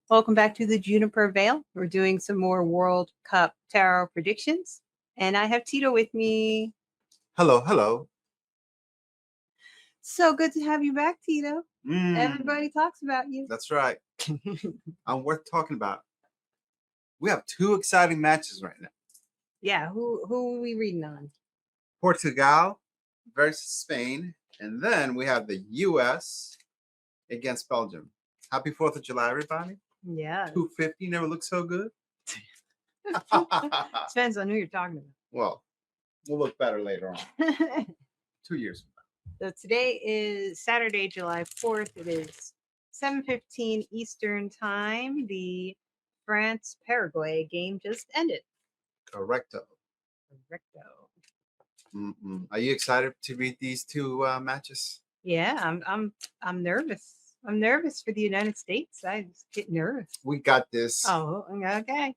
Welcome back to the Juniper Vale. We're doing some more World Cup tarot predictions. And I have Tito with me. Hello, hello. So good to have you back, Tito. Everybody talks about you. That's right. I'm worth talking about. We have two exciting matches right now. Yeah, who are we reading on? Portugal versus Spain. And then we have the US against Belgium. Happy 4th of July, everybody. Yeah. 250 never looked so good. Depends on who you're talking about. Well, we'll look better later on. 2 years from So today is Saturday, July 4th. It is 7:15 Eastern Time. The France-Paraguay game just ended. now. Correcto. Are you excited to read these two matches? Yeah, I'm nervous. I'm nervous for the United States. I just get nervous. We got this. Oh, okay.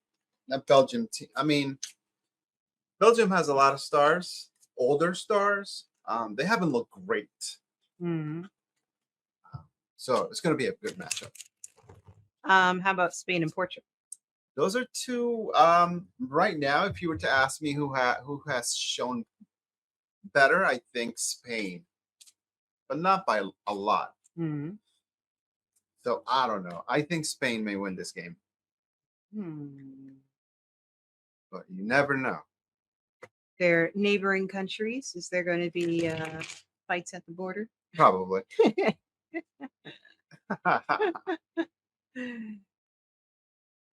That Belgium team. I mean, Belgium has a lot of stars, older stars. They haven't looked great. Mm-hmm. So it's going to be a good matchup. How about Spain and Portugal? Those are two. Right now, if you were to ask me who has shown better, I think Spain, but not by a lot. Mm-hmm. So I don't know. I think Spain may win this game, but you never know. They're neighboring countries. Is there going to be fights at the border? Probably.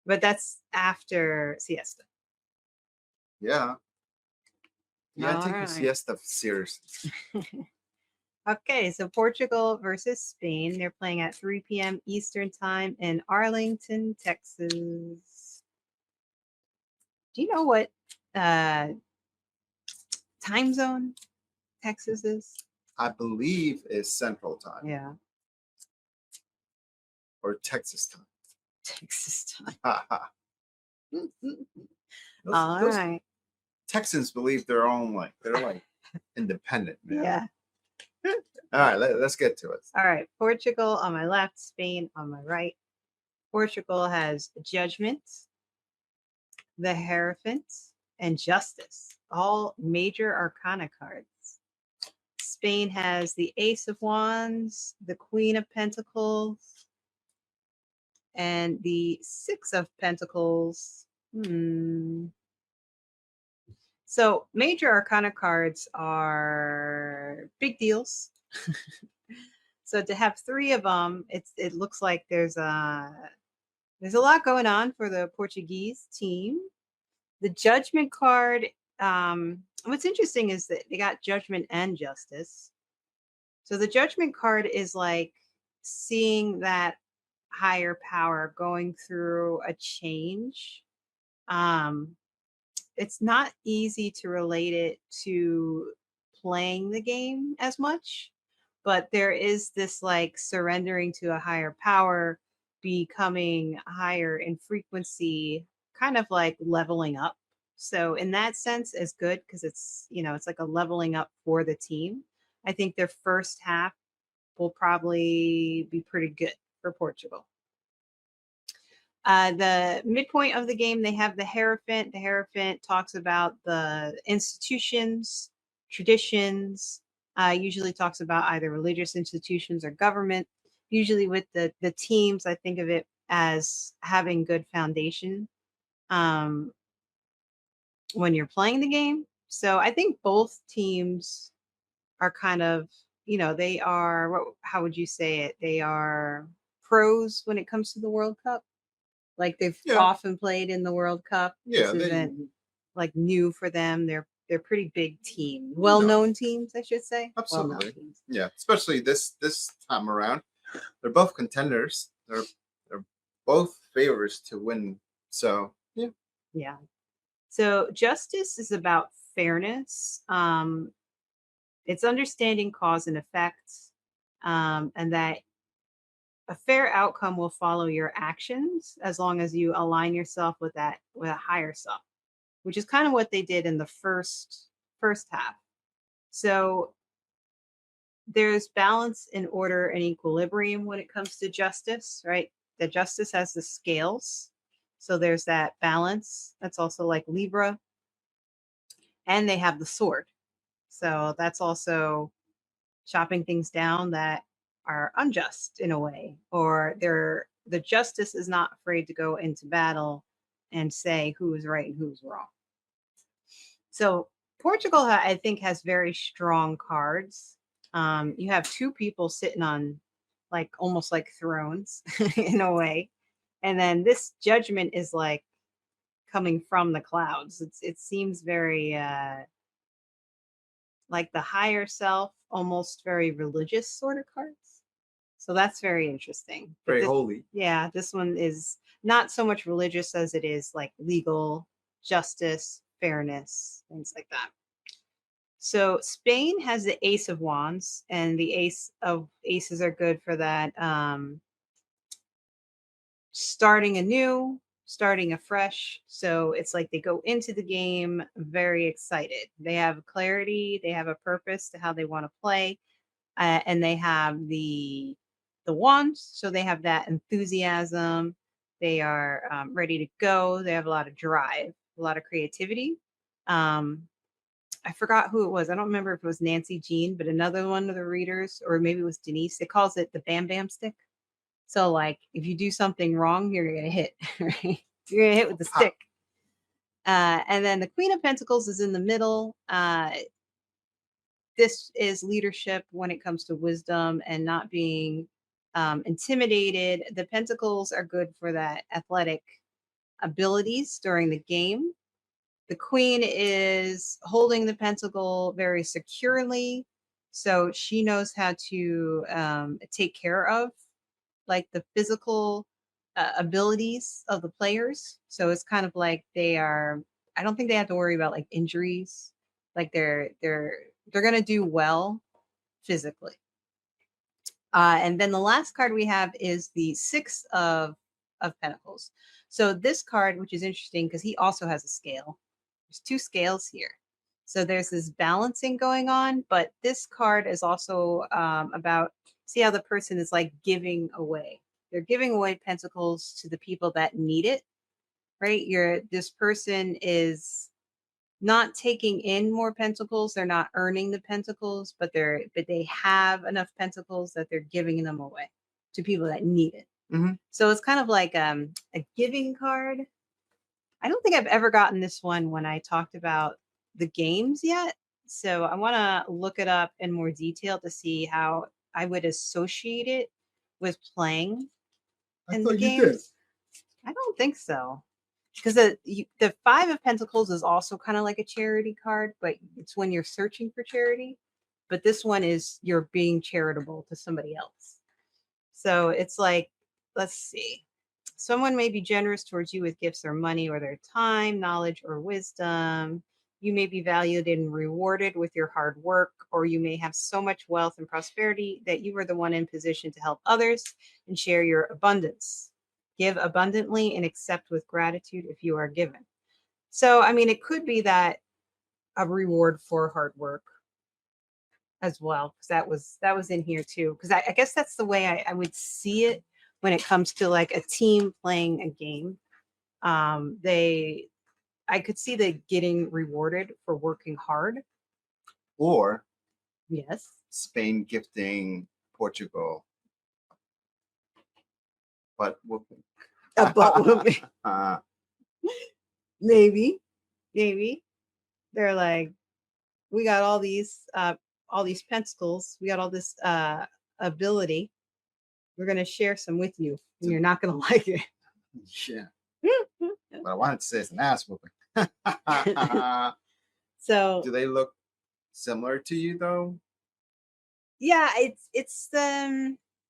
But that's after siesta. Yeah. Yeah, I take All the right. siesta seriously. Okay, so Portugal versus Spain. They're playing at 3 p.m. Eastern Time in Arlington, Texas. Do you know what time zone Texas is? I believe is Central Time. Yeah. Or Texas time. Texas time. Those Right. Texans believe they're like independent, man. Yeah. All right, let's get to it. All right. Portugal on my left, Spain on my right. Portugal has Judgment, the Hierophant, and Justice, all major arcana cards. Spain has the Ace of Wands, the Queen of Pentacles, and the Six of Pentacles. So major arcana cards are big deals. So to have three of them, it looks like there's a lot going on for the Portuguese team. The Judgment card. What's interesting is that they got Judgment and Justice. So the Judgment card is like seeing that higher power going through a change. It's not easy to relate it to playing the game as much, but there is this like surrendering to a higher power, becoming higher in frequency, kind of like leveling up. So in that sense, it's good because it's like a leveling up for the team. I think their first half will probably be pretty good for Portugal. The midpoint of the game, they have the Hierophant. The Hierophant talks about the institutions, traditions, usually talks about either religious institutions or government. Usually with the teams, I think of it as having good foundation when you're playing the game. So I think both teams are kind of, they are, how would you say it? They are pros when it comes to the World Cup. Like they've often played in the World Cup. Yeah, this isn't like new for them. They're pretty big team, well-known teams, I should say. Absolutely, yeah. Especially this time around, they're both contenders. They're both favorites to win. So yeah. So justice is about fairness. It's understanding cause and effect, and that a fair outcome will follow your actions as long as you align yourself with a higher self, which is kind of what they did in the first half. So there's balance and order and equilibrium when it comes to justice, right? the justice has the scales. So there's that balance. That's also like Libra. And they have the sword. So that's also chopping things down that are unjust in a way, or the justice is not afraid to go into battle and say who is right and who's wrong. So Portugal, I think, has very strong cards. You have two people sitting on like almost like thrones in a way, and then this judgment is like coming from the clouds. It seems very like the higher self, almost very religious sort of cards. So that's very interesting. But Very this, holy. yeah, this one is not so much religious as it is like legal, justice, fairness, things like that. So Spain has the Ace of Wands, and the Ace of Aces are good for that. Starting anew, starting afresh. So it's like they go into the game very excited. They have clarity, they have a purpose to how they want to play, and they have the wands, so they have that enthusiasm. They are ready to go. They have a lot of drive, a lot of creativity. Um, I forgot who it was. I don't remember if it was Nancy Jean, but another one of the readers, or maybe it was Denise. It calls it the Bam Bam stick. So, like, if you do something wrong, you're gonna hit, right? You're gonna hit with the Pop. stick. And then the Queen of Pentacles is in the middle. This is leadership when it comes to wisdom and not being intimidated. The Pentacles are good for that athletic abilities during the game. The Queen is holding the Pentacle very securely, so she knows how to take care of like the physical abilities of the players. So it's kind of like they are. I don't think they have to worry about like injuries. Like they're gonna do well physically. And then the last card we have is the Six of Pentacles. So this card, which is interesting because he also has a scale. There's two scales here. So there's this balancing going on, but this card is also about see how the person is like giving away. They're giving away pentacles to the people that need it, right? This person is not taking in more pentacles. They're not earning the pentacles, but they have enough pentacles that they're giving them away to people that need it. Mhm. So it's kind of like a giving card. I don't think I've ever gotten this one when I talked about the games yet. So I want to look it up in more detail to see how I would associate it with playing I in the thought you did. games. I don't think so. Because the Five of Pentacles is also kind of like a charity card, but it's when you're searching for charity. But this one is you're being charitable to somebody else. So it's like, let's see. Someone may be generous towards you with gifts or money or their time, knowledge, or wisdom. You may be valued and rewarded with your hard work, or you may have so much wealth and prosperity that you are the one in position to help others and share your abundance. Give abundantly and accept with gratitude if you are given. So, I mean, it could be that a reward for hard work as well, because that was in here too. Because I guess that's the way I would see it when it comes to like a team playing a game. They I could see the getting rewarded for working hard. Or Yes. Spain gifting Portugal butt whooping. A butt whooping. Uh, Maybe. Maybe. They're like, we got all these pentacles, we got all this ability. We're gonna share some with you, and you're not gonna like it. yeah. But I wanted to say it's an ass whooping. So Do they look similar to you though? yeah, it's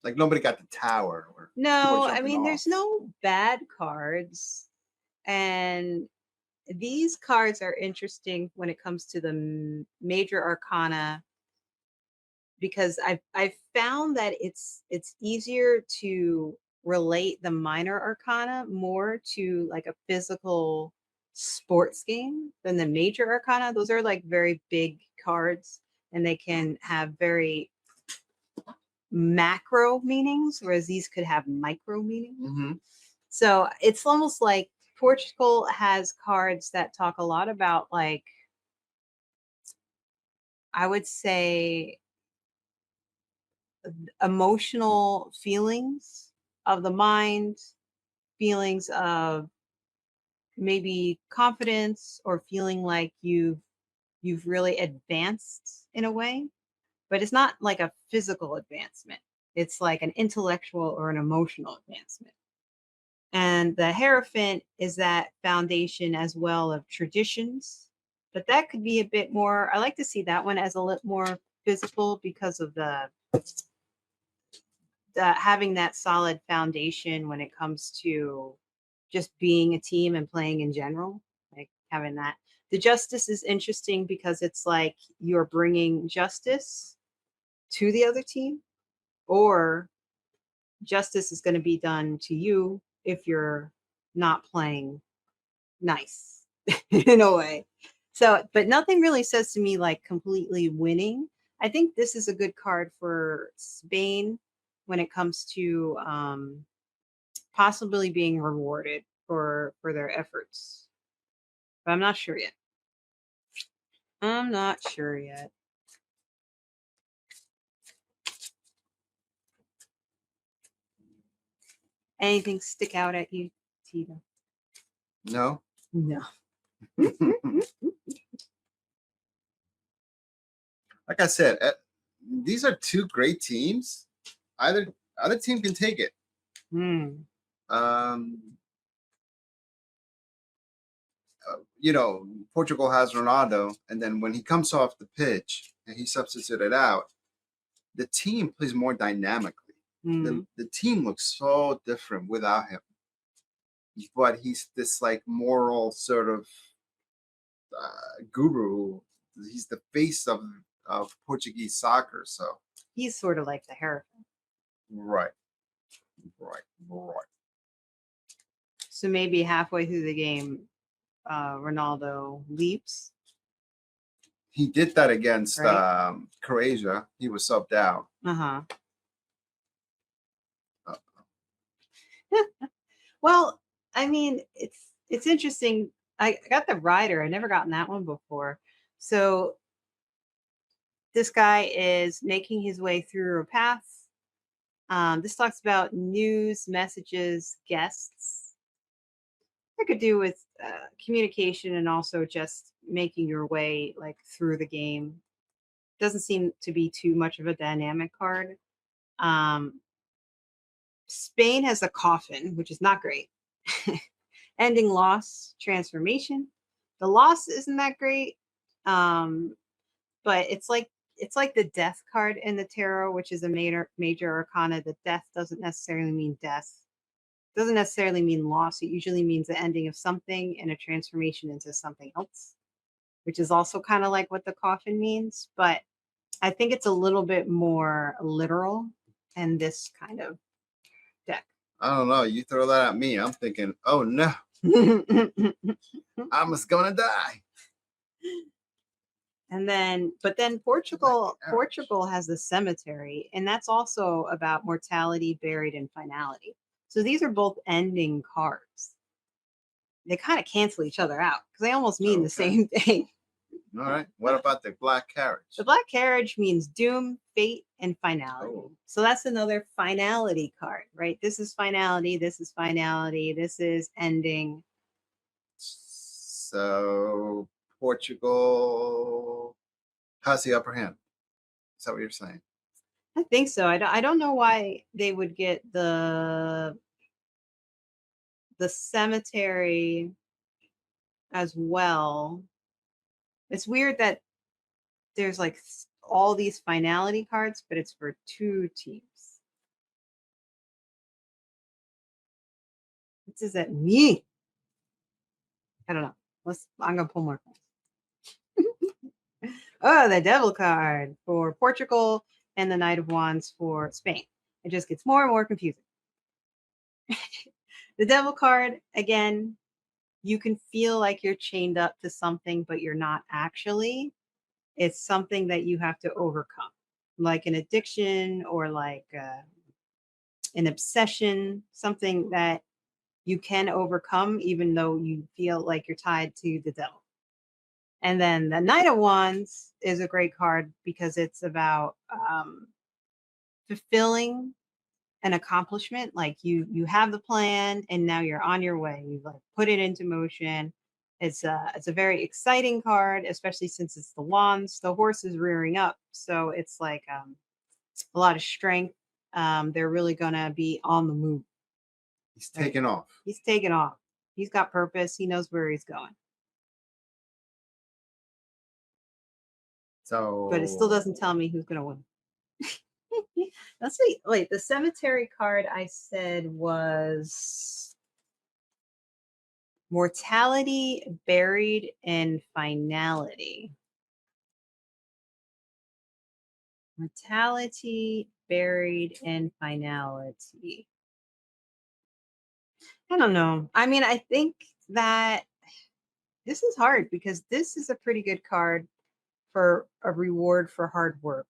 Like nobody got the tower or people no, I jumping mean off. there's no bad cards, and these cards are interesting when it comes to the major arcana because I've found that it's easier to relate the minor arcana more to like a physical sports game than the major arcana. Those are like very big cards and they can have very macro meanings, whereas these could have micro meanings. Hmm. So it's almost like Portugal has cards that talk a lot about, like, I would say, emotional feelings of the mind, feelings of maybe confidence, or feeling like you've really advanced in a way, but it's not like a physical advancement. It's like an intellectual or an emotional advancement. And the Hierophant is that foundation as well of traditions. But that could be a bit more, I like to see that one as a little more physical because of the having that solid foundation when it comes to just being a team and playing in general, like having that. The Justice is interesting because it's like you're bringing justice to the other team, or justice is going to be done to you if you're not playing nice in a way. So, but nothing really says to me like completely winning. I think this is a good card for Spain when it comes to possibly being rewarded for their efforts. But I'm not sure yet. I'm not sure yet. Anything stick out at you, Tita? No. No. Like I said, these are two great teams. Either team can take it. Hmm. Um, Portugal has Ronaldo, and then when he comes off the pitch and he substituted out, the team plays more dynamically. Hmm. The team looks so different without him, but he's this like moral sort of guru. He's the face of Portuguese soccer. So He's sort of like the Hierophant. right, right. So maybe halfway through the game, Ronaldo leaps. He did that against Right. Croatia. He was subbed out. Uh-huh. Uh, Well, I mean, it's interesting. I got the rider. I never gotten that one before. So this guy is making his way through a path. This talks about news, messages, guests. That could do with communication and also just making your way like through the game. Doesn't seem to be too much of a dynamic card. Um, Spain has a coffin, which is not great. Ending loss, transformation. The loss isn't that great, um, but it's like the death card in the tarot, which is a major arcana. The death doesn't necessarily mean death. Doesn't necessarily mean loss. It usually means the ending of something and a transformation into something else, which is also kind of like what the coffin means. But I think it's a little bit more literal in this kind of deck. I don't know. You throw that at me, I'm thinking, oh no, I'm just gonna die. But then Portugal has the cemetery, and that's also about mortality, buried, and finality. So these are both ending cards. They kind of cancel each other out because they almost mean the Okay. same thing. All right. What about the black carriage? The black carriage means doom, fate, and finality. Oh. So that's another finality card, right? This is finality. This is finality. This is ending. So Portugal has the upper hand. Is that what you're saying? I think so. I don't know why they would get the cemetery as well. It's weird that there's like all these finality cards, but it's for two teams. What does that mean? I don't know. I'm gonna pull more cards. Oh, the Devil card for Portugal and the Knight of Wands for Spain. It just gets more and more confusing. The Devil card, again, you can feel like you're chained up to something, but you're not actually. It's something that you have to overcome. like an addiction or like an obsession, something that you can overcome, even though you feel like you're tied to the devil. And then the Knight of Wands is a great card because it's about fulfilling an accomplishment. Like you have the plan and now you're on your way. You like put it into motion. It's a very exciting card, especially since it's the wands. The horse is rearing up, so it's like a lot of strength. They're really gonna be on the move. He's Right? taking off. He's taking off. He's got purpose. He knows where he's going, but it still So doesn't tell me who's gonna win. Let's see. Wait, the cemetery card I said was mortality buried in finality. Mortality buried in finality. I don't know. I mean, I think that this is hard because this is a pretty good card for a reward for hard work.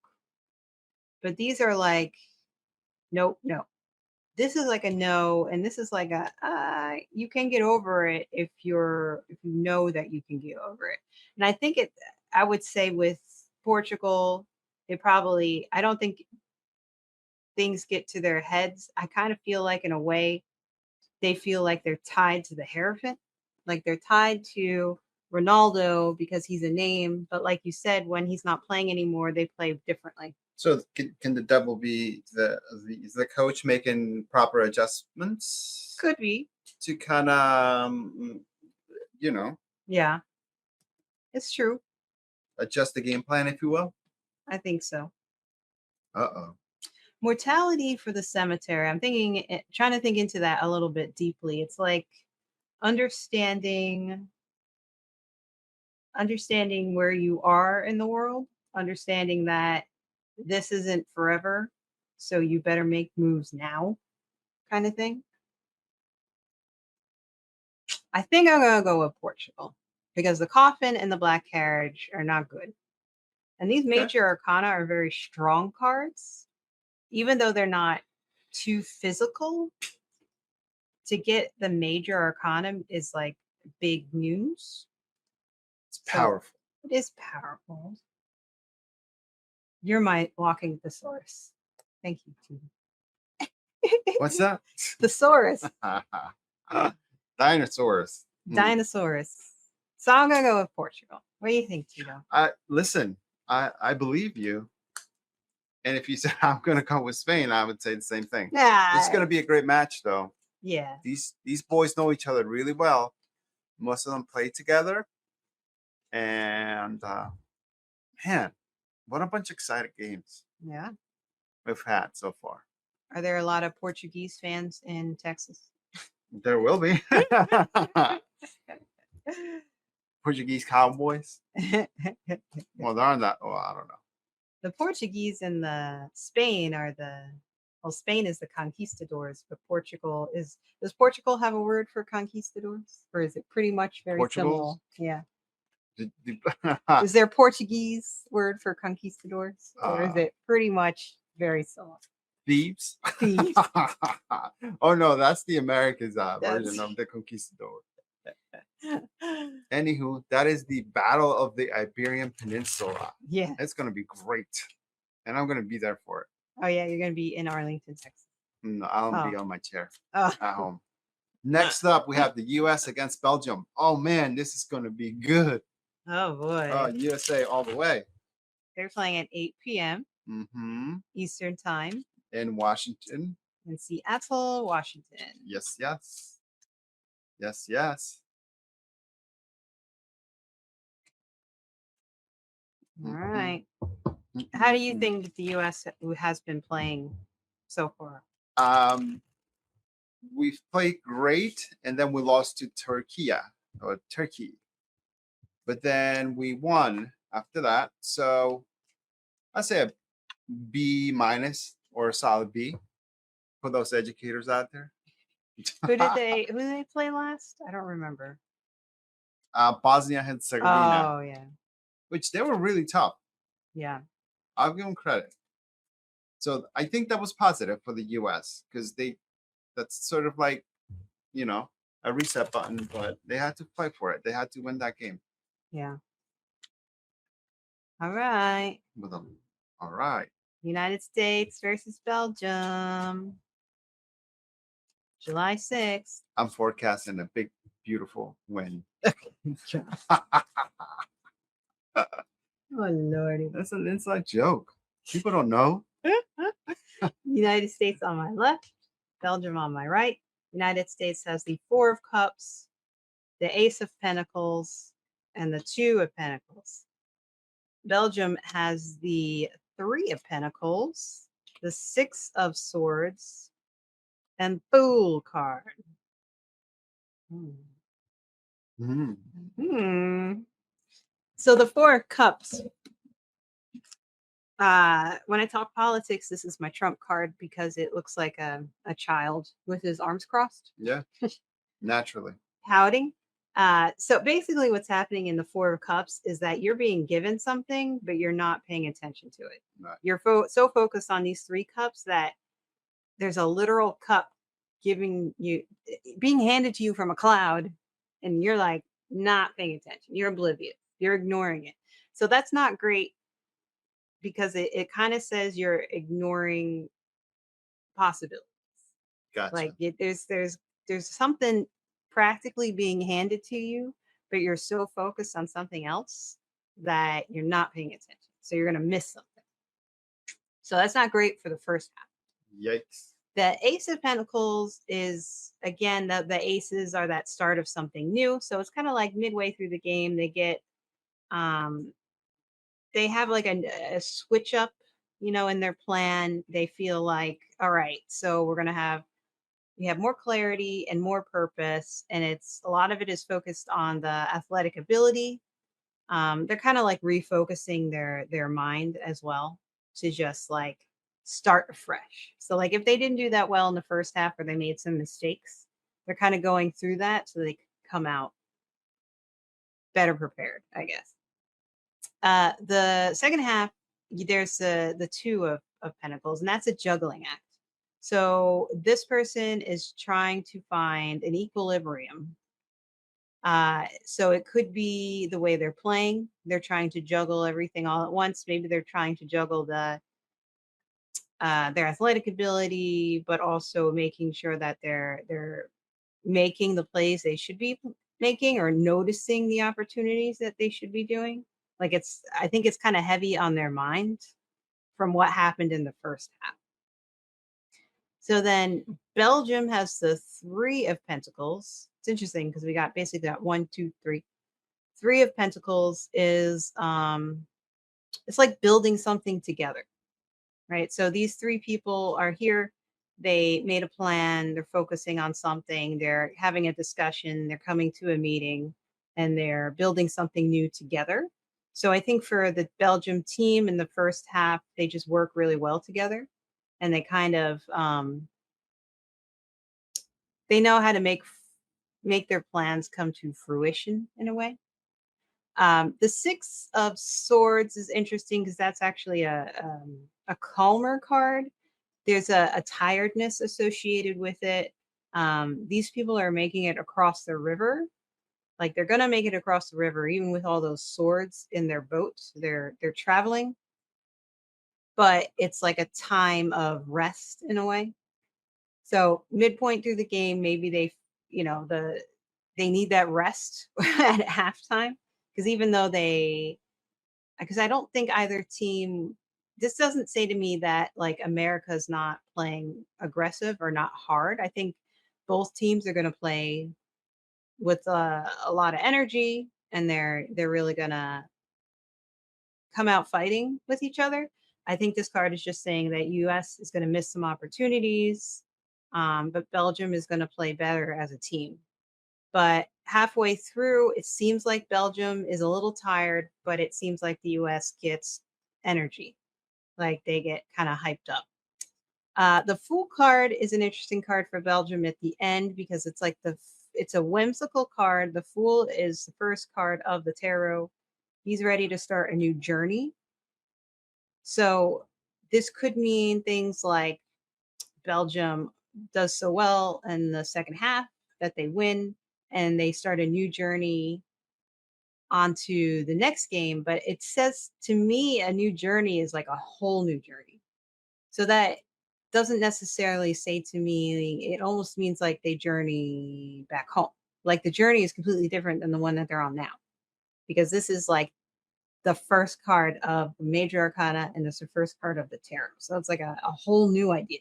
But these are like, nope, no. This is like a no, and this is like a you can get over it if you know that you can get over it. And I think it I would say with Portugal, it probably I don't think things get to their heads. I kind of feel like in a way they feel like they're tied to the Hierophant, like they're tied to Ronaldo because he's a name. But like you said, when he's not playing anymore, they play differently. so can the devil be the coach making proper adjustments Could be. to kind of Yeah, it's true. adjust the game plan, if you will? I think so. Uh-oh. Mortality for the cemetery. I'm trying to think into that a little bit deeply. It's like understanding understanding where you are in the world, understanding that this isn't forever, so you better make moves now, kind of thing. I think I'm gonna go with Portugal because the coffin and the black carriage are not good. And these Okay. major arcana are very strong cards, even though they're not too physical. To get the major arcana is like big news. It's So powerful. it is powerful. You're my walking thesaurus. Thank you, Judy. What's that? Thesaurus. Dinosaurs. Dinosaurus. So I'm gonna go with Portugal. What do you think, Tito? Listen, I believe you. And if you said I'm gonna go with Spain, I would say the same thing. This is gonna be a great match, though. Yeah. These boys know each other really well. Most of them play together, and man, what a bunch of exciting games Yeah. we've had so far. Are there a lot of Portuguese fans in Texas? There will be Portuguese Cowboys. Well, there aren't that. Oh, I don't know. The Portuguese and the Spain are Spain is the conquistadors, but Portugal is does Portugal have a word for conquistadors? Or is it pretty much very similar? Portugals? Yeah. The- Is there a Portuguese word for conquistadors? Or is it pretty much very similar? Thieves. Thieves. Oh no, that's the Americans' That's- version of the conquistador. Anywho, that is the Battle of the Iberian Peninsula. Yeah. It's gonna be great, and I'm gonna be there for it. Oh yeah, you're gonna be in Arlington, Texas. No, I'll be on my chair Oh. at home. Next up, we have the U.S. against Belgium. Oh man, this is gonna be good. Oh boy. USA all the way. They're playing at 8 p.m. Mm-hmm. Eastern time In Washington. in Seattle, Washington. Yes, yes. Yes, yes. All right. How do you think the U.S. has been playing so far? We played great, and then we lost to Turkey. But then we won after that. So I say a B minus or a solid B for those educators out there. Who did they play last? I don't remember. Bosnia Herzegovina, Oh yeah. which they were really tough. Yeah. I'll give them credit. So I think that was positive for the US because that's sort of like, you know, a reset button, but they had to fight for it. They had to win that game Yeah. All right. with them. All right. United States versus Belgium, July 6th. I'm forecasting a big, beautiful win. Oh, Lordy. That's an inside joke. People don't know. United States on my left, Belgium on my right. United States has the Four of Cups, the Ace of Pentacles, and the Two of Pentacles. Belgium has the Three of Pentacles, the Six of Swords, and Fool card. Hmm. Mm. So the Four of Cups. When I talk politics, this is my trump card because it looks like a child with his arms crossed. Yeah, naturally. Pouting. So basically, what's happening in the Four of Cups is that you're being given something, but you're not paying attention to it. Right. You're so focused on these three cups that there's a literal cup giving you being handed to you from a cloud, and you're like not paying attention. You're oblivious. You're ignoring it. So that's not great because it kind of says you're ignoring possibilities. Gotcha. Like there's something practically being handed to you, but you're so focused on something else that you're not paying attention. So you're gonna miss something. So that's not great for the first half. Yikes. The Ace of Pentacles is again the aces are that start of something new. So it's kind of like midway through the game, um they have like a switch up, in their plan. They feel like, all right, so we have more clarity and more purpose, and it's a lot of it is focused on the athletic ability. They're kind of like refocusing their mind as well to just like start afresh. So like if they didn't do that well in the first half or they made some mistakes, they're kind of going through that so they can come out better prepared, I guess. The second half, there's the two of pentacles, and that's a juggling act. So this person is trying to find an equilibrium. So it could be the way they're playing. They're trying to juggle everything all at once. Maybe they're trying to juggle their athletic ability, but also making sure that they're making the plays they should be making or noticing the opportunities that they should be doing. Like I think it's kind of heavy on their mind from what happened in the first half. So then Belgium has the Three of Pentacles. It's interesting because we got basically that one, two, three. Three of Pentacles is it's like building something together, right? So these three people are here. They made a plan. They're focusing on something. They're having a discussion. They're coming to a meeting and they're building something new together. So I think for the Belgium team in the first half, they just work really well together and they kind of they know how to make their plans come to fruition in a way. The Six of Swords is interesting because that's actually a calmer card. There's a tiredness associated with it. These people are making it across the river. Like they're gonna make it across the river, even with all those swords in their boats. They're traveling, but it's like a time of rest in a way. So midpoint through the game, maybe they need that rest at halftime because even though because I don't think either team. This doesn't say to me that like America's not playing aggressive or not hard. I think both teams are going to play with a lot of energy, and they're really going to come out fighting with each other. I think this card is just saying that U.S. is going to miss some opportunities, but Belgium is going to play better as a team. But halfway through, it seems like Belgium is a little tired, but it seems like the US gets energy, like they get kind of hyped up. The Fool card is an interesting card for Belgium at the end because it's like it's a whimsical card. The Fool is the first card of the tarot. He's ready to start a new journey. So this could mean things like Belgium does so well in the second half that they win and they start a new journey onto the next game. But it says to me, a new journey is like a whole new journey. So that doesn't necessarily say to me, it almost means like they journey back home. Like the journey is completely different than the one that they're on now, because this is like the first card of the major arcana and it's the first card of the tarot. So it's like a whole new idea.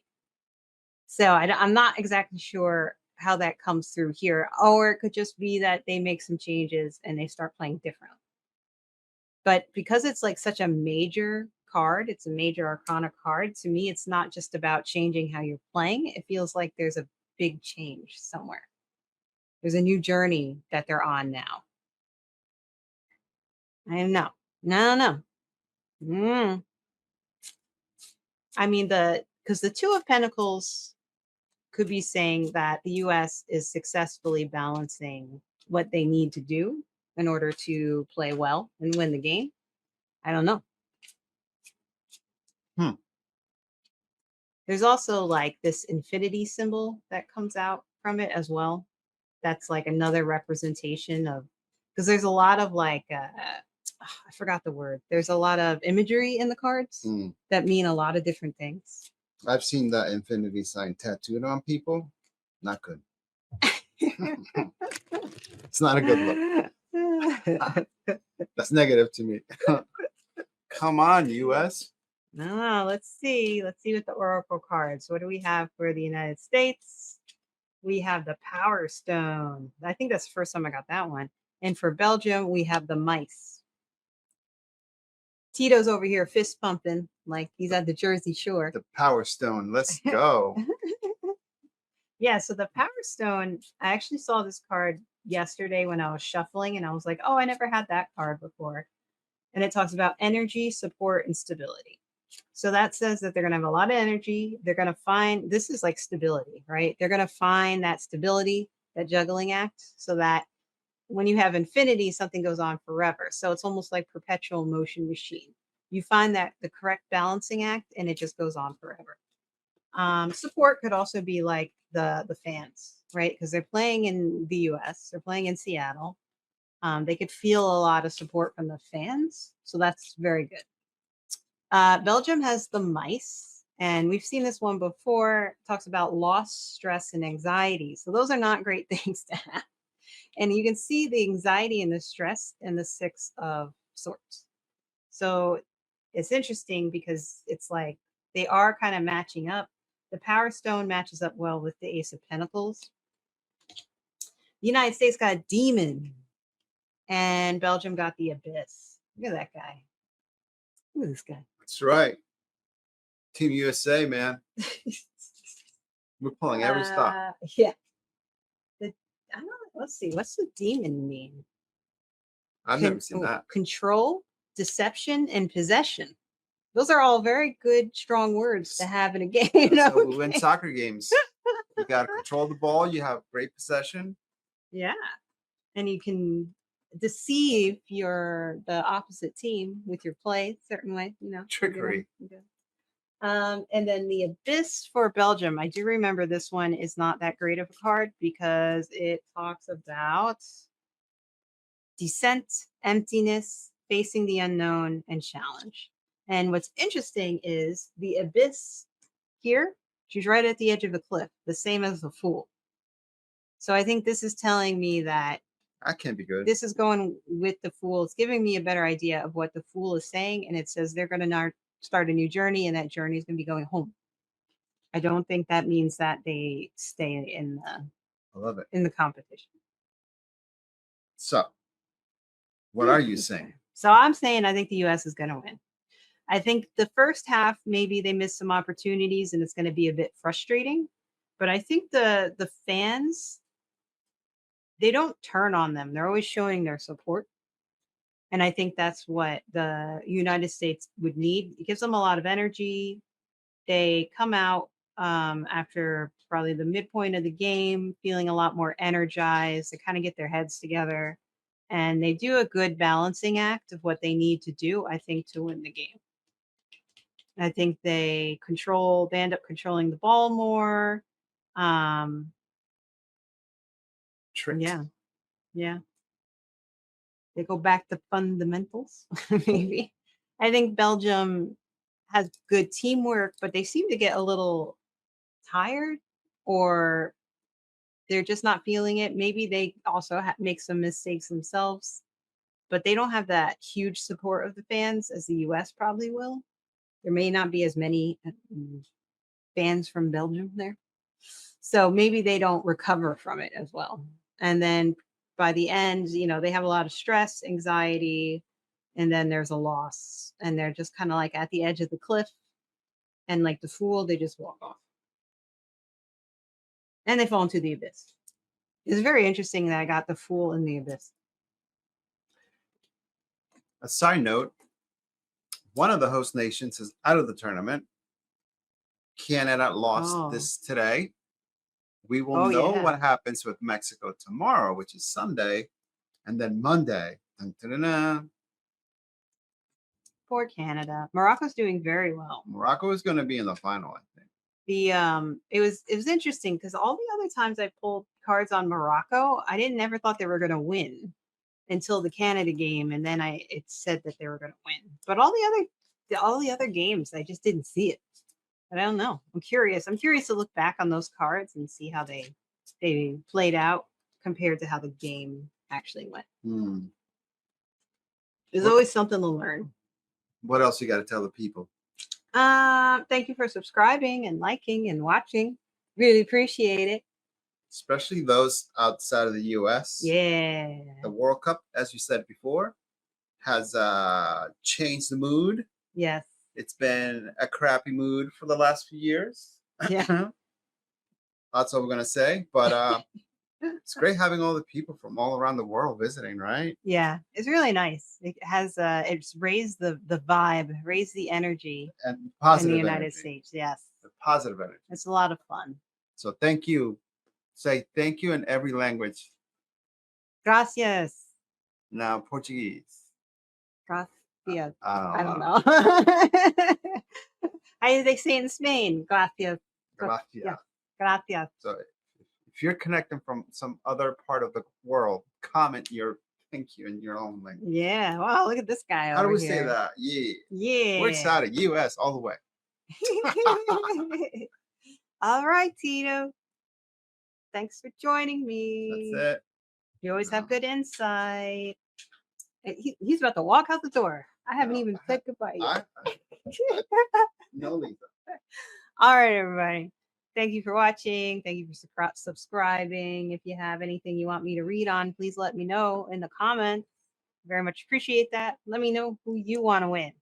So I'm not exactly sure how that comes through here, or it could just be that they make some changes and they start playing differently. But because it's like such a major card, it's a major arcana card. To me, it's not just about changing how you're playing. It feels like there's a big change somewhere. There's a new journey that they're on now. I don't know. No, no. Mm. I mean, because the Two of Pentacles could be saying that the US is successfully balancing what they need to do in order to play well and win the game. I don't know. Hmm. There's also like this infinity symbol that comes out from it as well. That's like another representation of, because there's a lot of like I forgot the word. There's a lot of imagery in the cards Hmm. that mean a lot of different things. I've seen that infinity sign tattooed on people. Not good. It's not a good look. That's negative to me. Come on, US. No, let's see. Let's see what the oracle cards. What do we have for the United States? We have the Power Stone. I think that's the first time I got that one. And for Belgium, we have the mice. Tito's over here fist pumping like he's at the Jersey Shore. The Power Stone. Let's go. Yeah, so the Power Stone, I actually saw this card yesterday when I was shuffling and I was like, oh, I never had that card before. And it talks about energy, support, and stability. So that says that they're going to have a lot of energy. They're going to find, this is like stability, right? They're going to find that stability, that juggling act, so that when you have infinity, something goes on forever. So it's almost like perpetual motion machine. You find that the correct balancing act and it just goes on forever. Support could also be like the fans, right? Because they're playing in the US, they're playing in Seattle. They could feel a lot of support from the fans. So that's very good. Belgium has the mice, and we've seen this one before. It talks about loss, stress, and anxiety. So those are not great things to have. And you can see the anxiety and the stress in the Six of Swords. So it's interesting because it's like they are kind of matching up. The Power Stone matches up well with the Ace of Pentacles. The United States got a demon, and Belgium got the Abyss. Look at that guy. Look at this guy. That's right. Team USA, man. We're pulling every stop. Yeah. I don't know. Let's see. What's the demon mean? I've never seen that. Control, deception, and possession. Those are all very good, strong words to have in a game. That's how we win soccer games. You got to control the ball. You have great possession. Yeah. And you can deceive the opposite team with your play a certain way, Trickery. And then the Abyss for Belgium. I do remember this one is not that great of a card because it talks about descent, emptiness, facing the unknown, and challenge. And what's interesting is the Abyss here, she's right at the edge of the cliff, the same as the Fool. So I think this is telling me that can't be good. This is going with the Fool. It's giving me a better idea of what the Fool is saying. And it says they're going to start a new journey, and that journey is going to be going home. I don't think that means that they stay I love it. in the competition. So, what are you saying? So I'm saying I think the US is going to win. I think the first half, maybe they missed some opportunities and it's going to be a bit frustrating. But I think the fans, they don't turn on them. They're always showing their support. And I think that's what the United States would need. It gives them a lot of energy. They come out after probably the midpoint of the game, feeling a lot more energized. They kind of get their heads together and they do a good balancing act of what they need to do, I think, to win the game. I think they end up controlling the ball more. Um, Tricked. yeah, yeah. They go back to fundamentals, maybe. I think Belgium has good teamwork, but they seem to get a little tired or they're just not feeling it. Maybe they also make some mistakes themselves, but they don't have that huge support of the fans as the US probably will. There may not be as many fans from Belgium there. So maybe they don't recover from it as well. And then by the end, they have a lot of stress, anxiety, and then there's a loss. And they're just kind of like at the edge of the cliff. And like the fool, they just walk off and they fall into the abyss. It's very interesting that I got the fool in the abyss. A side note, one of the host nations is out of the tournament. Canada lost Oh, this today. We will oh know yeah. what happens with Mexico tomorrow, which is Sunday, and then Monday. Dun, dun, dun, dun, Poor Canada. Morocco's doing very well. Morocco is going to be in the final, I think. It was interesting because all the other times I pulled cards on Morocco, I didn't never thought they were gonna win until the Canada game, and then it said that they were gonna win. But all the other games, I just didn't see it. But I don't know. I'm curious. I'm curious to look back on those cards and see how they played out compared to how the game actually went. Hmm. There's What, always something to learn. what else you got to tell the people? Thank you for subscribing and liking and watching. Really appreciate it. Especially those outside of the US. Yeah. The World Cup, as you said before, has changed the mood. Yes. It's been a crappy mood for the last few years. Yeah. That's all we're gonna say. But it's great having all the people from all around the world visiting, right? Yeah. It's really nice. It's raised the vibe, raised the energy And in the positive United energy. States. Yes. The positive energy. It's a lot of fun. So thank you. Say thank you in every language. Gracias. Now Portuguese. Gracias. I I don't don't know. know. How do they say in Spain? Gracias. Gracias. Gracias. So if you're connecting from some other part of the world, comment your thank you in your own language. Yeah. Wow, look at this guy How do over we say here. that? Yeah. Yeah. We're excited. US all the way. All right, Tito. Thanks for joining That's me. it. You always have good insight. He's about to walk out the door. I haven't No, even said goodbye yet. No, Lisa. All right, everybody. Thank you for watching. Thank you for subscribing. If you have anything you want me to read on, please let me know in the comments. Very much appreciate that. Let me know who you want to win.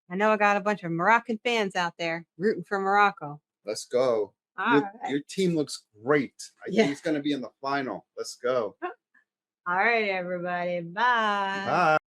I know I got a bunch of Moroccan fans out there rooting for Morocco. Let's go. All Your, right. your team looks great. I Yeah. think it's going to be in the final. Let's go. All right, everybody. Bye. Bye.